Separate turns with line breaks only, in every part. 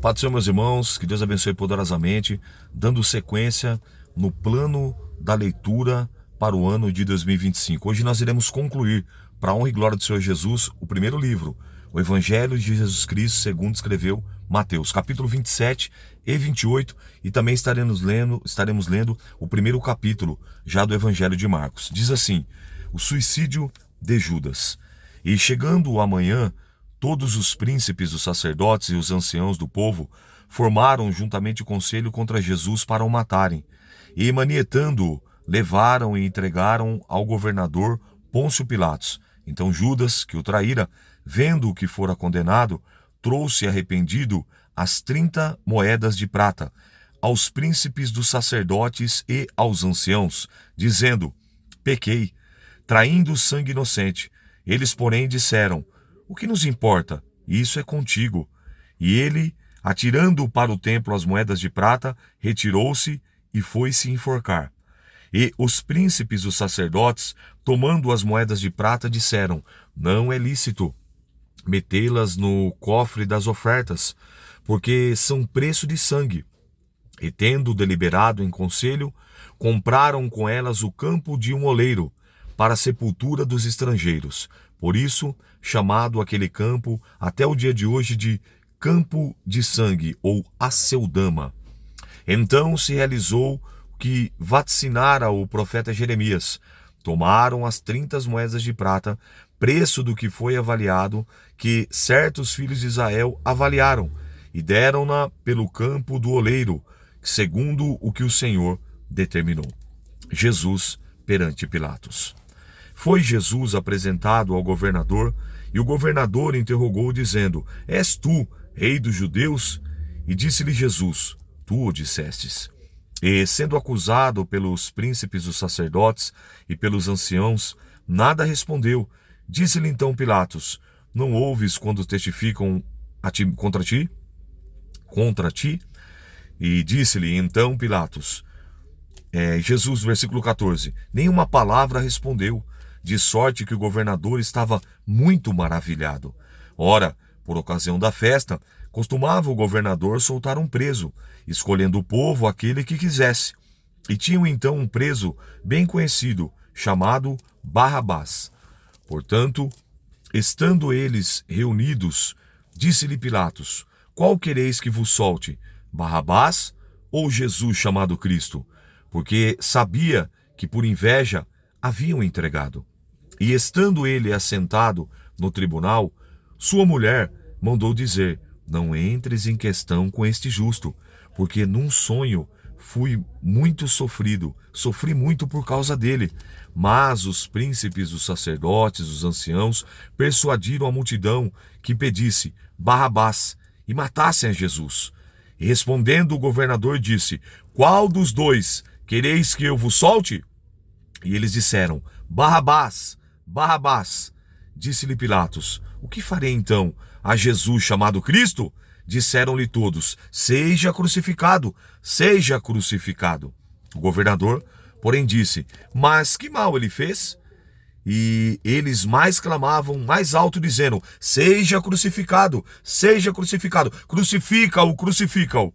Pai do Senhor, meus irmãos, que Deus abençoe poderosamente, dando sequência no plano da leitura para o ano de 2025. Hoje nós iremos concluir, para a honra e glória do Senhor Jesus, o primeiro livro, o Evangelho de Jesus Cristo, segundo escreveu Mateus, capítulo 27 e 28, e também estaremos lendo o primeiro capítulo, já do Evangelho de Marcos. Diz assim: o suicídio de Judas. E chegando amanhã, todos os príncipes, os sacerdotes e os anciãos do povo formaram juntamente conselho contra Jesus para o matarem. E, manietando-o, levaram e entregaram ao governador Pôncio Pilatos. Então Judas, que o traíra, vendo o que fora condenado, trouxe arrependido as 30 moedas de prata aos príncipes dos sacerdotes e aos anciãos, dizendo: pequei, traindo sangue inocente. Eles, porém, disseram: o que nos importa? Isso é contigo. E ele, atirando para o templo as moedas de prata, retirou-se e foi-se enforcar. E os príncipes dos sacerdotes, tomando as moedas de prata, disseram: não é lícito metê-las no cofre das ofertas, porque são preço de sangue. E tendo deliberado em conselho, compraram com elas o campo de um oleiro, para a sepultura dos estrangeiros. Por isso, chamado aquele campo até o dia de hoje de Campo de Sangue, ou Aceldama. Então se realizou o que vaticinara o profeta Jeremias. Tomaram as 30 moedas de prata, preço do que foi avaliado, que certos filhos de Israel avaliaram, e deram-na pelo campo do oleiro, segundo o que o Senhor determinou. Jesus perante Pilatos. Foi Jesus apresentado ao governador, e o governador interrogou, dizendo: és tu, rei dos judeus? E disse-lhe Jesus: tu o dissestes. E, sendo acusado pelos príncipes dos sacerdotes e pelos anciãos, nada respondeu. Disse-lhe então Pilatos: não ouves quando testificam contra ti? E disse-lhe então Pilatos, Jesus, versículo 14, nenhuma palavra respondeu, de sorte que o governador estava muito maravilhado. Ora, por ocasião da festa, costumava o governador soltar um preso, escolhendo o povo aquele que quisesse. E tinham então um preso bem conhecido, chamado Barrabás. Portanto, estando eles reunidos, disse-lhe Pilatos: qual quereis que vos solte, Barrabás ou Jesus chamado Cristo? Porque sabia que por inveja haviam entregado. E estando ele assentado no tribunal, sua mulher mandou dizer: não entres em questão com este justo, porque num sonho fui muito sofri muito por causa dele. Mas os príncipes, os sacerdotes, os anciãos, persuadiram a multidão que pedisse Barrabás e matassem a Jesus. E respondendo o governador disse: qual dos dois quereis que eu vos solte? E eles disseram: Barrabás, Barrabás. Disse-lhe Pilatos: o que farei então a Jesus chamado Cristo? Disseram-lhe todos: seja crucificado, seja crucificado. O governador, porém, disse: mas que mal ele fez? E eles mais clamavam, mais alto, dizendo: seja crucificado, crucifica-o, crucifica-o.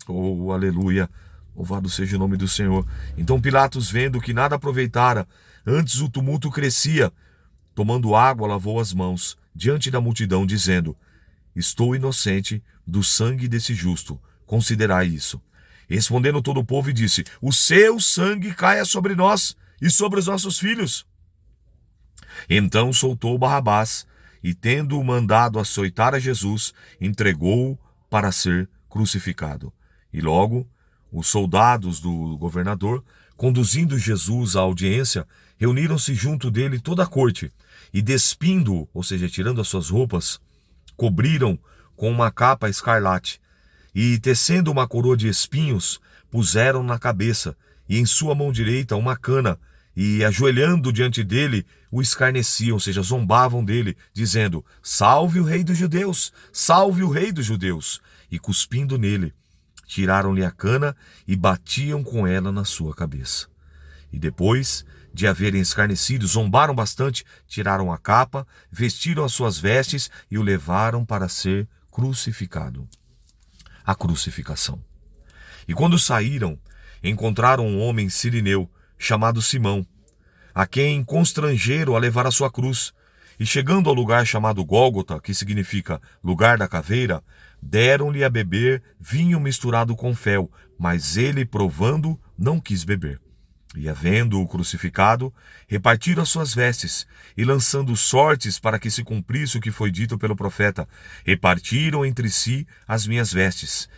Oh, aleluia, louvado seja o nome do Senhor. Então Pilatos, vendo que nada aproveitara, antes o tumulto crescia, tomando água, lavou as mãos diante da multidão, dizendo: estou inocente do sangue desse justo, considerai isso. E respondendo todo o povo, disse: o seu sangue caia sobre nós e sobre os nossos filhos. Então soltou Barrabás, e tendo mandado açoitar a Jesus, entregou-o para ser crucificado. E logo os soldados do governador, conduzindo Jesus à audiência, reuniram-se junto dele toda a corte, e despindo-o, ou seja, tirando as suas roupas, cobriram com uma capa escarlate, e tecendo uma coroa de espinhos, puseram na cabeça, e em sua mão direita uma cana, e ajoelhando diante dele, o escarneciam, ou seja, zombavam dele, dizendo: salve o rei dos judeus, salve o rei dos judeus. E cuspindo nele, tiraram-lhe a cana e batiam com ela na sua cabeça. E depois de haverem escarnecido, zombaram bastante, tiraram a capa, vestiram as suas vestes e o levaram para ser crucificado. a crucificação. E quando saíram, encontraram um homem sirineu, chamado Simão, a quem constrangeram a levar a sua cruz. E chegando ao lugar chamado Gólgota, que significa lugar da caveira, deram-lhe a beber vinho misturado com fel, mas ele, provando, não quis beber. E havendo-o crucificado, repartiram as suas vestes, e lançando sortes para que se cumprisse o que foi dito pelo profeta, repartiram entre si as minhas vestes,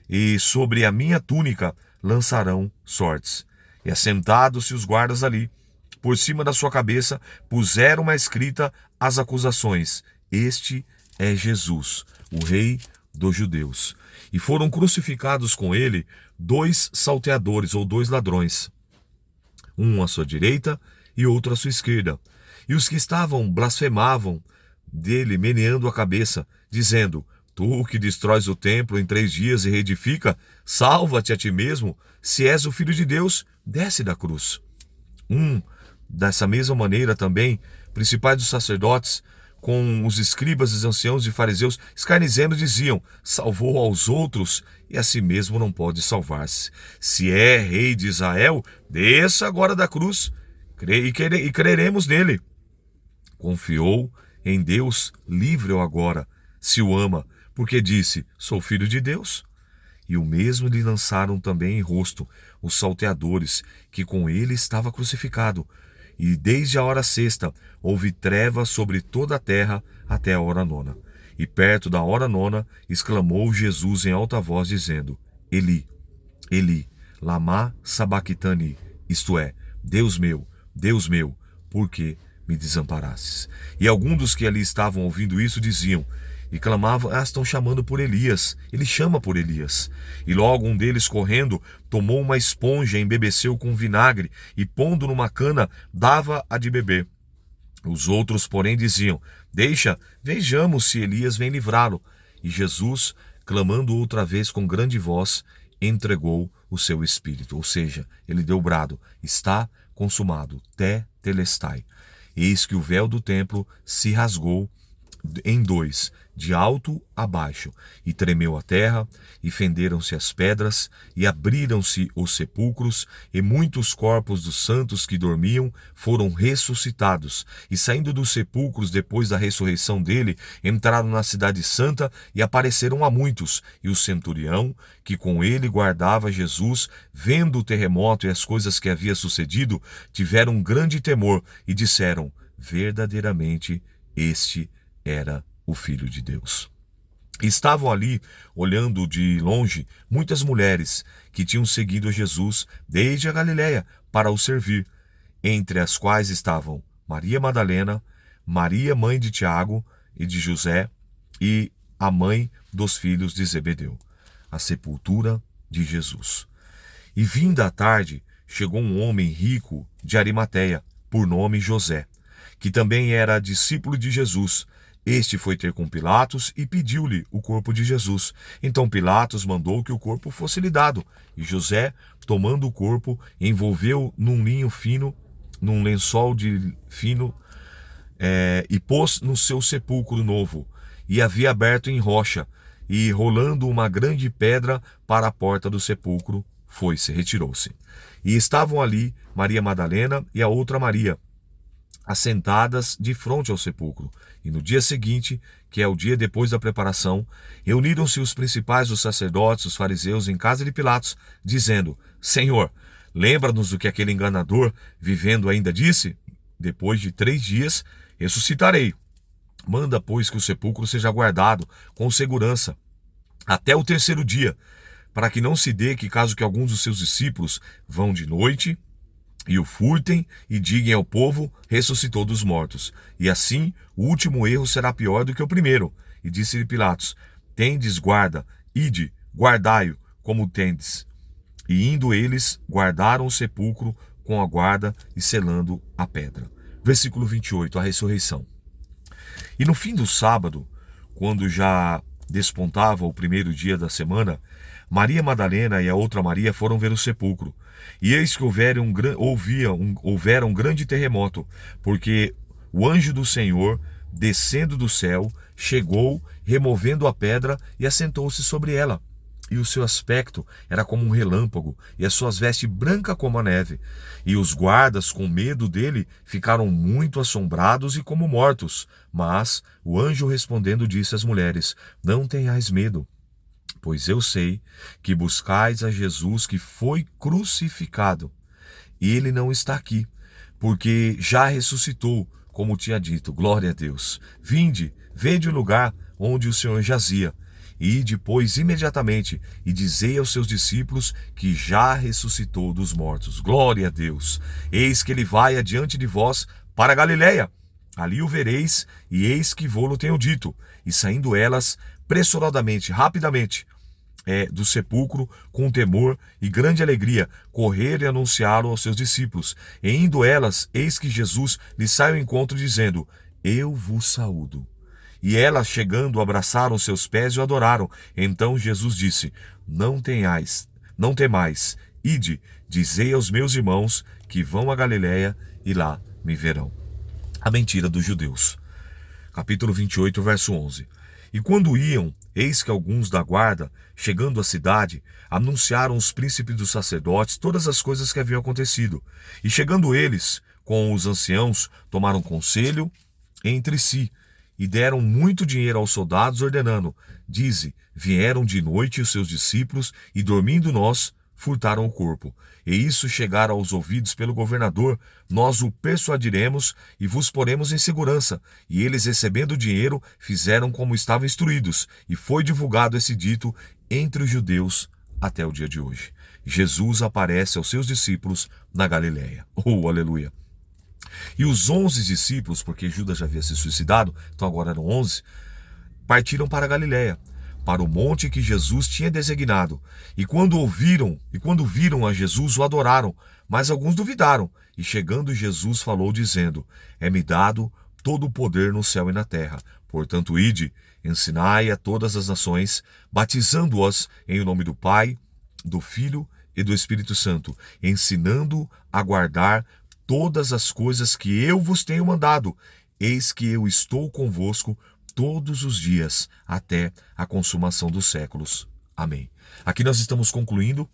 e sobre a minha túnica lançarão sortes. E assentados-se os guardas ali, por cima da sua cabeça, puseram uma escrita as acusações: Este é Jesus, o Rei dos Judeus. E foram crucificados com ele 2 salteadores ou 2 ladrões, um à sua direita e outro à sua esquerda. E os que estavam blasfemavam dele, meneando a cabeça, dizendo: Tu que destróis o templo em 3 dias e reedifica, salva-te a ti mesmo. Se és o Filho de Deus, desce da cruz. Dessa mesma maneira também, principais dos sacerdotes, com os escribas, os anciãos e fariseus, escarnecendo, diziam: Salvou aos outros e a si mesmo não pode salvar-se. Se é rei de Israel, desça agora da cruz e creremos nele. Confiou em Deus, livre-o agora, se o ama, porque disse: Sou filho de Deus. E o mesmo lhe lançaram também em rosto os salteadores, que com ele estava crucificado. E desde a hora 6ª houve trevas sobre toda a terra até a hora 9ª. E perto da hora 9ª exclamou Jesus em alta voz, dizendo: Eli, Eli, lama sabachthani, isto é, Deus meu, por que me desamparastes? E alguns dos que ali estavam ouvindo isso diziam e clamavam: estão chamando por Elias. Ele chama por Elias. E logo um deles, correndo, tomou uma esponja, embebeceu com vinagre e, pondo numa cana, dava-a de beber. Os outros, porém, diziam: Deixa, vejamos se Elias vem livrá-lo. E Jesus, clamando outra vez com grande voz, entregou o seu espírito. Ou seja, ele deu o brado: Está consumado, tetelestai. Eis que o véu do templo se rasgou em 2, de alto a baixo, e tremeu a terra, e fenderam-se as pedras, e abriram-se os sepulcros, e muitos corpos dos santos que dormiam foram ressuscitados, e saindo dos sepulcros depois da ressurreição dele, entraram na cidade santa e apareceram a muitos. E o centurião, que com ele guardava Jesus, vendo o terremoto e as coisas que havia sucedido, tiveram um grande temor e disseram: Verdadeiramente este era o Filho de Deus. Estavam ali, olhando de longe, muitas mulheres que tinham seguido a Jesus desde a Galiléia para o servir, entre as quais estavam Maria Madalena, Maria, mãe de Tiago e de José, e a mãe dos filhos de Zebedeu. A sepultura de Jesus. E vinda a tarde, chegou um homem rico de Arimateia, por nome José, que também era discípulo de Jesus. Este foi ter com Pilatos e pediu-lhe o corpo de Jesus. Então Pilatos mandou que o corpo fosse lhe dado. E José, tomando o corpo, envolveu num linho fino, num lençol de fino, e pôs no seu sepulcro novo. E havia aberto em rocha, e rolando uma grande pedra para a porta do sepulcro, foi-se, retirou-se. E estavam ali Maria Madalena e a outra Maria, assentadas de frente ao sepulcro. E no dia seguinte, que é o dia depois da preparação, reuniram-se os principais dos sacerdotes, os fariseus, em casa de Pilatos, dizendo: Senhor, lembra-nos do que aquele enganador, vivendo, ainda disse: Depois de 3 dias ressuscitarei. Manda, pois, que o sepulcro seja guardado com segurança até o 3º dia, para que não se dê que, caso que alguns dos seus discípulos vão de noite e o furtem e digam ao povo: ressuscitou dos mortos. E assim o último erro será pior do que o primeiro. E disse-lhe Pilatos: tendes guarda, ide, guardai-o como tendes. E indo eles, guardaram o sepulcro com a guarda e selando a pedra. Versículo 28, a ressurreição. E no fim do sábado, quando já despontava o 1º dia da semana, Maria Madalena e a outra Maria foram ver o sepulcro. E eis que houvera um grande terremoto, porque o anjo do Senhor, descendo do céu, chegou, removendo a pedra, e assentou-se sobre ela. e o seu aspecto era como um relâmpago, e as suas vestes branca como a neve. E os guardas, com medo dele, ficaram muito assombrados e como mortos. Mas o anjo respondendo disse às mulheres: Não tenhais medo, pois eu sei que buscais a Jesus que foi crucificado. E ele não está aqui, porque já ressuscitou, como tinha dito. Glória a Deus. Vinde, vede o lugar onde o Senhor jazia. E depois, imediatamente, e dizei aos seus discípulos que já ressuscitou dos mortos. Glória a Deus. Eis que ele vai adiante de vós para a Galiléia. Ali o vereis, e eis que vô-lo tenho dito. E saindo elas, pressuradamente, rapidamente, do sepulcro, com temor e grande alegria, correram e anunciaram aos seus discípulos. E indo elas, eis que Jesus lhes sai ao encontro, dizendo: Eu vos saúdo. E elas, chegando, abraçaram seus pés e o adoraram. Então Jesus disse: Não temais, ide, dizei aos meus irmãos que vão a Galiléia e lá me verão. A mentira dos judeus. Capítulo 28, verso 11. E quando iam, eis que alguns da guarda, chegando à cidade, anunciaram aos príncipes dos sacerdotes todas as coisas que haviam acontecido. E chegando eles, com os anciãos, tomaram conselho entre si, e deram muito dinheiro aos soldados, ordenando: Dize, vieram de noite os seus discípulos, e dormindo nós, furtaram o corpo. E isso chegar aos ouvidos pelo governador, nós o persuadiremos e vos poremos em segurança. E eles, recebendo o dinheiro, fizeram como estavam instruídos, e foi divulgado esse dito entre os judeus até o dia de hoje. Jesus aparece aos seus discípulos na Galiléia. Oh, aleluia! E os 11 discípulos, porque Judas já havia se suicidado, então agora eram 11, partiram para a Galiléia, para o monte que Jesus tinha designado. E quando viram a Jesus, o adoraram, mas alguns duvidaram. E chegando Jesus falou, dizendo: É-me dado todo o poder no céu e na terra. Portanto, ide, ensinai a todas as nações, batizando-as em nome do Pai, do Filho e do Espírito Santo, ensinando a guardar todas as coisas que eu vos tenho mandado. Eis que eu estou convosco todos os dias, até a consumação dos séculos. Amém. Aqui nós estamos concluindo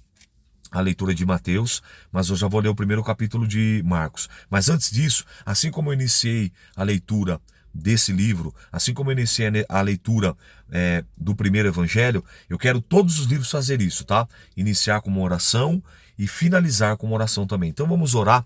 a leitura de Mateus, mas eu já vou ler o primeiro capítulo de Marcos. Mas antes disso, assim como eu iniciei a leitura desse livro, assim como eu iniciei a leitura do primeiro evangelho, eu quero todos os livros fazer isso, tá? Iniciar com uma oração e finalizar com uma oração também. Então vamos orar,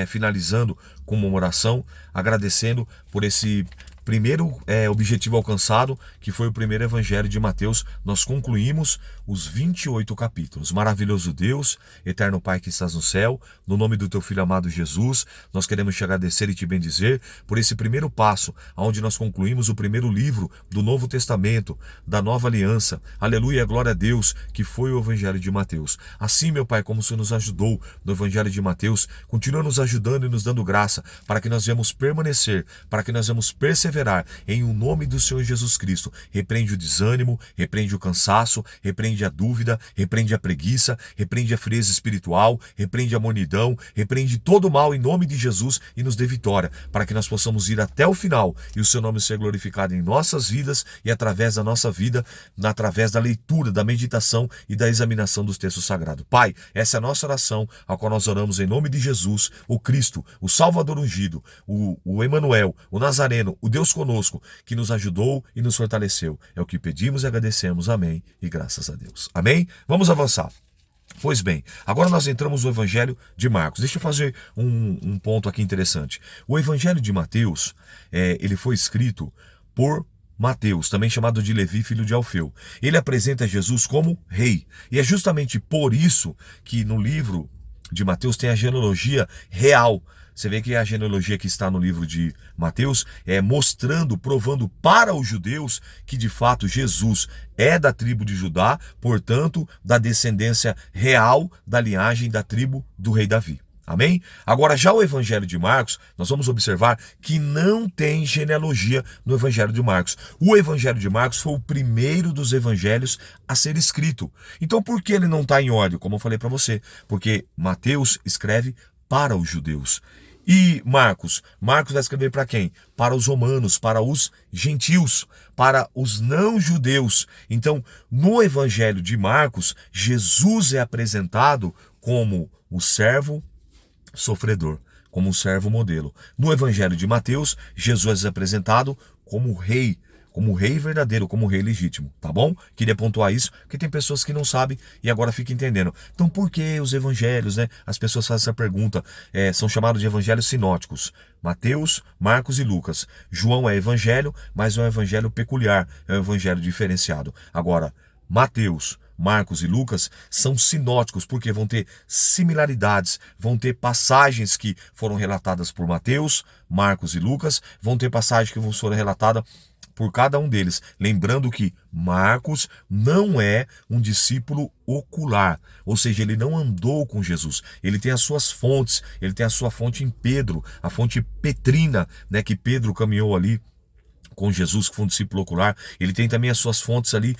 finalizando com uma oração, agradecendo por esse primeiro objetivo alcançado, que foi o primeiro evangelho de Mateus. Nós concluímos os 28 capítulos. Maravilhoso Deus, eterno Pai que estás no céu, no nome do teu Filho amado Jesus, nós queremos te agradecer e te bendizer por esse primeiro passo, onde nós concluímos o primeiro livro do Novo Testamento, da Nova Aliança. Aleluia, glória a Deus, que foi o evangelho de Mateus. Assim, meu Pai, como o Senhor nos ajudou no evangelho de Mateus, continua nos ajudando e nos dando graça, para que nós venhamos permanecer, para que nós venhamos perseverar em o nome do Senhor Jesus Cristo. Repreende o desânimo, repreende o cansaço, repreende a dúvida, repreende a preguiça, repreende a frieza espiritual, repreende a mornidão, repreende todo o mal em nome de Jesus e nos dê vitória, para que nós possamos ir até o final e o seu nome ser glorificado em nossas vidas e através da nossa vida, através da leitura, da meditação e da examinação dos textos sagrados. Pai, essa é a nossa oração, a qual nós oramos em nome de Jesus, o Cristo, o Salvador ungido, o Emanuel, o Nazareno, o Deus conosco, que nos ajudou e nos fortaleceu. É o que pedimos e agradecemos. Amém. E graças a Deus. Amém? Vamos avançar. Pois bem, agora nós entramos no Evangelho de Marcos. Deixa eu fazer um ponto aqui interessante. O Evangelho de Mateus, ele foi escrito por Mateus, também chamado de Levi, filho de Alfeu. Ele apresenta Jesus como rei. E é justamente por isso que no livro de Mateus tem a genealogia real. Você vê que a genealogia que está no livro de Mateus mostrando, provando para os judeus que de fato Jesus é da tribo de Judá, portanto, da descendência real da linhagem da tribo do rei Davi. Amém? Agora, já o Evangelho de Marcos, nós vamos observar que não tem genealogia no Evangelho de Marcos. O Evangelho de Marcos foi o primeiro dos evangelhos a ser escrito. Então, por que ele não está em ordem? Como eu falei para você, porque Mateus escreve para os judeus. E Marcos? Marcos vai escrever para quem? Para os romanos, para os gentios, para os não-judeus. Então, no Evangelho de Marcos, Jesus é apresentado como o servo sofredor, como um servo modelo. No Evangelho de Mateus, Jesus é apresentado como rei verdadeiro, como rei legítimo, tá bom? Queria pontuar isso, porque tem pessoas que não sabem e agora fica entendendo. Então, por que os evangelhos, né? As pessoas fazem essa pergunta, são chamados de evangelhos sinóticos. Mateus, Marcos e Lucas. João é evangelho, mas é um evangelho peculiar, é um evangelho diferenciado. Agora, Mateus, Marcos e Lucas são sinóticos, porque vão ter similaridades, vão ter passagens que foram relatadas por Mateus, Marcos e Lucas, vão ter passagens que foram relatadas por cada um deles. Lembrando que Marcos não é um discípulo ocular, ou seja, ele não andou com Jesus. Ele tem as suas fontes, ele tem a sua fonte em Pedro, a fonte petrina, né, que Pedro caminhou ali com Jesus, que foi um discípulo ocular. Ele tem também as suas fontes ali,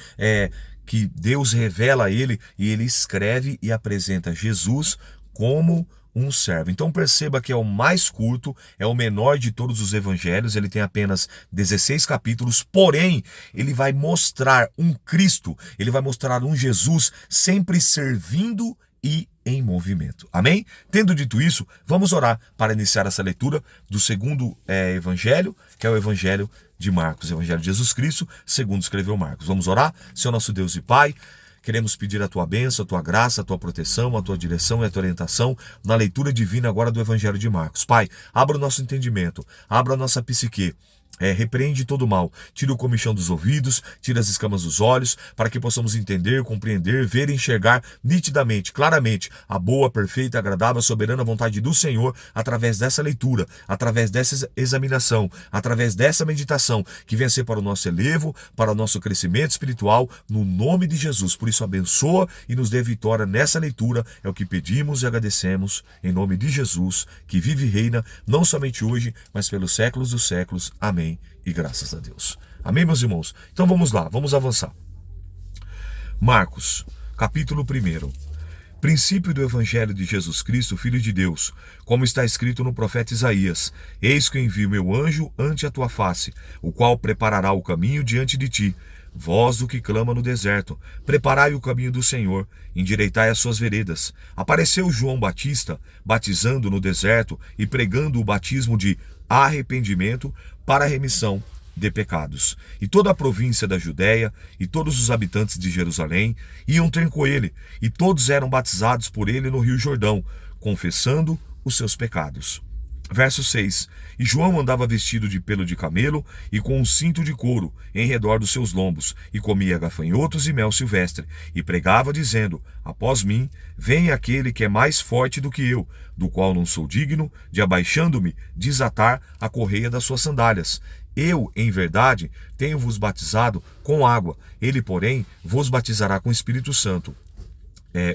que Deus revela a ele, e ele escreve e apresenta Jesus como um servo. Então perceba que é o mais curto, é o menor de todos os evangelhos, ele tem apenas 16 capítulos, porém ele vai mostrar um Cristo, ele vai mostrar um Jesus sempre servindo e em movimento. Amém? Tendo dito isso, vamos orar para iniciar essa leitura do segundo evangelho, que é o evangelho de Marcos, o evangelho de Jesus Cristo, segundo escreveu Marcos. Vamos orar? Senhor nosso Deus e Pai, queremos pedir a tua bênção, a tua graça, a tua proteção, a tua direção e a tua orientação na leitura divina agora do evangelho de Marcos. Pai, abra o nosso entendimento, abra a nossa psique, repreende todo o mal, tira o comichão dos ouvidos, tira as escamas dos olhos, para que possamos entender, compreender, ver e enxergar nitidamente, claramente, a boa, perfeita, agradável, soberana vontade do Senhor, através dessa leitura, através dessa examinação, através dessa meditação, que venha ser para o nosso elevo, para o nosso crescimento espiritual, no nome de Jesus. Por isso, abençoa e nos dê vitória nessa leitura, é o que pedimos e agradecemos, em nome de Jesus, que vive e reina, não somente hoje, mas pelos séculos dos séculos. Amém. E graças a Deus. Amém, meus irmãos? Então vamos lá, vamos avançar. Marcos, capítulo 1. Princípio do Evangelho de Jesus Cristo, Filho de Deus, como está escrito no profeta Isaías: Eis que envio meu anjo ante a tua face, o qual preparará o caminho diante de ti. Voz do que clama no deserto, preparai o caminho do Senhor, endireitai as suas veredas. Apareceu João Batista, batizando no deserto e pregando o batismo de arrependimento para a remissão de pecados. E toda a província da Judéia e todos os habitantes de Jerusalém iam ter com ele, e todos eram batizados por ele no Rio Jordão, confessando os seus pecados. Verso 6. E João andava vestido de pelo de camelo e com um cinto de couro em redor dos seus lombos, e comia gafanhotos e mel silvestre, e pregava dizendo: Após mim vem aquele que é mais forte do que eu, do qual não sou digno de, abaixando-me, desatar a correia das suas sandálias. Eu, em verdade, tenho-vos batizado com água, ele, porém, vos batizará com o Espírito Santo.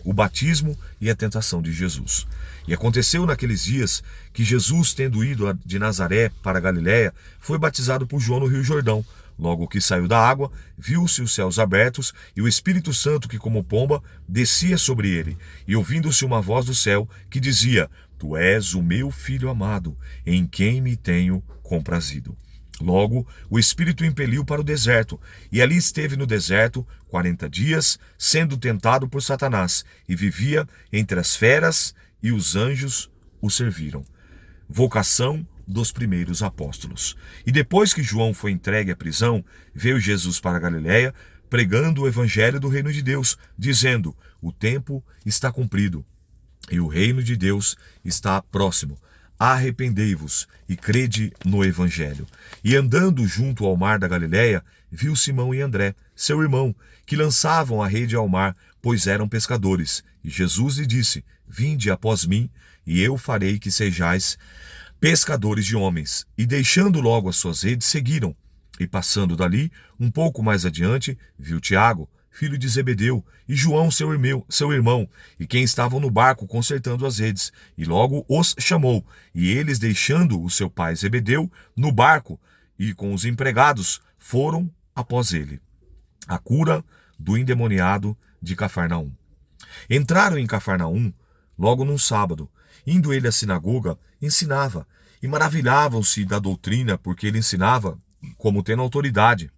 O batismo e a tentação de Jesus. E aconteceu naqueles dias que Jesus, tendo ido de Nazaré para a Galiléia, foi batizado por João no Rio Jordão. Logo que saiu da água, viu-se os céus abertos e o Espírito Santo, que como pomba, descia sobre ele. E ouvindo-se uma voz do céu que dizia: Tu és o meu Filho amado, em quem me tenho comprazido. Logo, o Espírito o impeliu para o deserto, e ali esteve no deserto 40 dias, sendo tentado por Satanás, e vivia entre as feras, e os anjos o serviram. Vocação dos primeiros apóstolos. E depois que João foi entregue à prisão, veio Jesus para a Galiléia, pregando o evangelho do reino de Deus, dizendo: O tempo está cumprido, e o reino de Deus está próximo. Arrependei-vos e crede no Evangelho. E andando junto ao mar da Galiléia, viu Simão e André, seu irmão, que lançavam a rede ao mar, pois eram pescadores. E Jesus lhe disse: Vinde após mim, e eu farei que sejais pescadores de homens. E deixando logo as suas redes, seguiram. E passando dali, um pouco mais adiante, viu Tiago, filho de Zebedeu, e João, seu irmão, e quem estavam no barco consertando as redes. E logo os chamou, e eles, deixando o seu pai Zebedeu no barco e com os empregados, foram após ele. A cura do endemoniado de Cafarnaum. Entraram em Cafarnaum, logo num sábado. Indo ele à sinagoga, ensinava, e maravilhavam-se da doutrina, porque ele ensinava como tendo autoridade,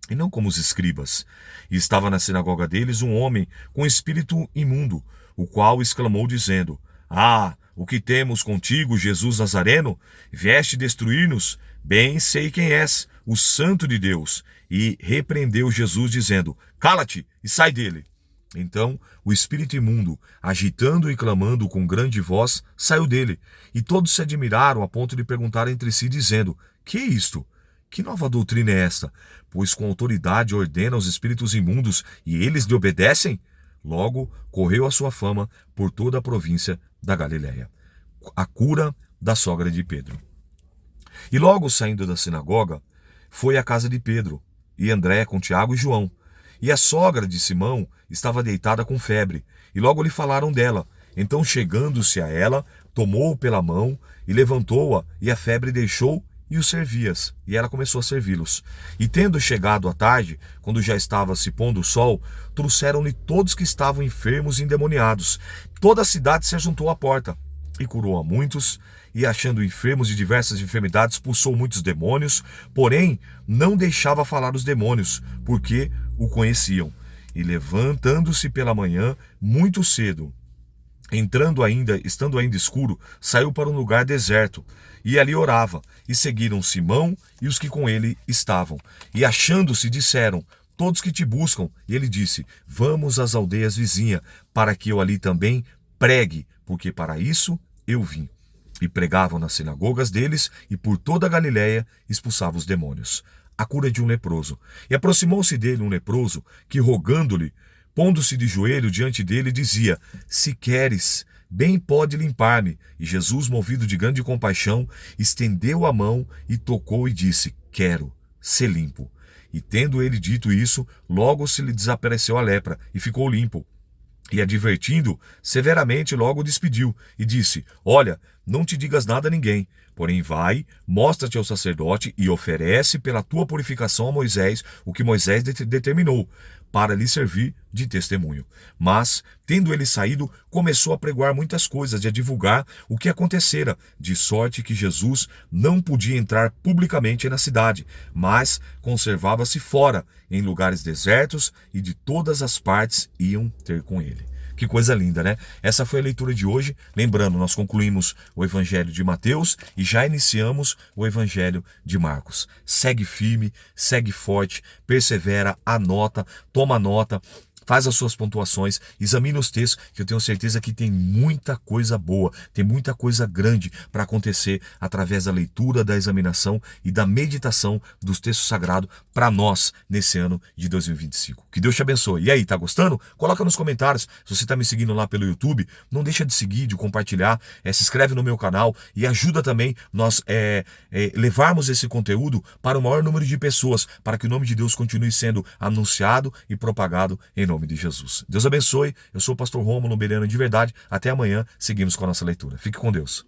e não como os escribas. E estava na sinagoga deles um homem com espírito imundo, o qual exclamou dizendo: Ah, o que temos contigo, Jesus Nazareno? Vieste destruir-nos? Bem sei quem és, o Santo de Deus. E repreendeu Jesus dizendo: Cala-te e sai dele. Então o espírito imundo, agitando e clamando com grande voz, saiu dele. E todos se admiraram a ponto de perguntar entre si, dizendo: Que é isto? Que nova doutrina é esta? Pois com autoridade ordena aos espíritos imundos e eles lhe obedecem? Logo correu a sua fama por toda a província da Galiléia. A cura da sogra de Pedro. E logo saindo da sinagoga, foi à casa de Pedro e André com Tiago e João. E a sogra de Simão estava deitada com febre, e logo lhe falaram dela. Então, chegando-se a ela, tomou-o pela mão e levantou-a, e a febre deixou e os servias, e ela começou a servi-los. E tendo chegado à tarde, quando já estava se pondo o sol, trouxeram-lhe todos que estavam enfermos e endemoniados. Toda a cidade se ajuntou à porta, e curou a muitos, e achando enfermos de diversas enfermidades, expulsou muitos demônios, porém não deixava falar os demônios, porque o conheciam. E levantando-se pela manhã, muito cedo, estando ainda escuro, saiu para um lugar deserto, e ali orava, e seguiram Simão e os que com ele estavam. E achando-se, disseram: Todos que te buscam. E ele disse: Vamos às aldeias vizinhas, para que eu ali também pregue, porque para isso eu vim. E pregavam nas sinagogas deles, e por toda a Galiléia expulsavam os demônios. A cura de um leproso. E aproximou-se dele um leproso, que rogando-lhe, pondo-se de joelho diante dele, dizia: Se queres, bem pode limpar-me. E Jesus, movido de grande compaixão, estendeu a mão e tocou e disse: Quero, ser limpo. E tendo ele dito isso, logo se lhe desapareceu a lepra, e ficou limpo. E advertindo severamente, logo o despediu, e disse: Olha, não te digas nada a ninguém, porém vai, mostra-te ao sacerdote e oferece pela tua purificação a Moisés o que Moisés determinou, para lhe servir de testemunho. Mas, tendo ele saído, começou a pregoar muitas coisas e a divulgar o que acontecera, de sorte que Jesus não podia entrar publicamente na cidade, mas conservava-se fora, em lugares desertos, e de todas as partes iam ter com ele. Que coisa linda, né? Essa foi a leitura de hoje. Lembrando, nós concluímos o Evangelho de Mateus e já iniciamos o Evangelho de Marcos. Segue firme, segue forte, persevera, anota, toma nota, faz as suas pontuações, examine os textos, que eu tenho certeza que tem muita coisa boa, tem muita coisa grande para acontecer através da leitura, da examinação e da meditação dos textos sagrados para nós nesse ano de 2025. Que Deus te abençoe. E aí, tá gostando? Coloca nos comentários. Se você está me seguindo lá pelo YouTube, não deixa de seguir, de compartilhar, se inscreve no meu canal e ajuda também nós levarmos esse conteúdo para o maior número de pessoas, para que o nome de Deus continue sendo anunciado e propagado em nome de Jesus. Deus abençoe. Eu sou o pastor Rômulo Bereano de verdade. Até amanhã. Seguimos com a nossa leitura. Fique com Deus.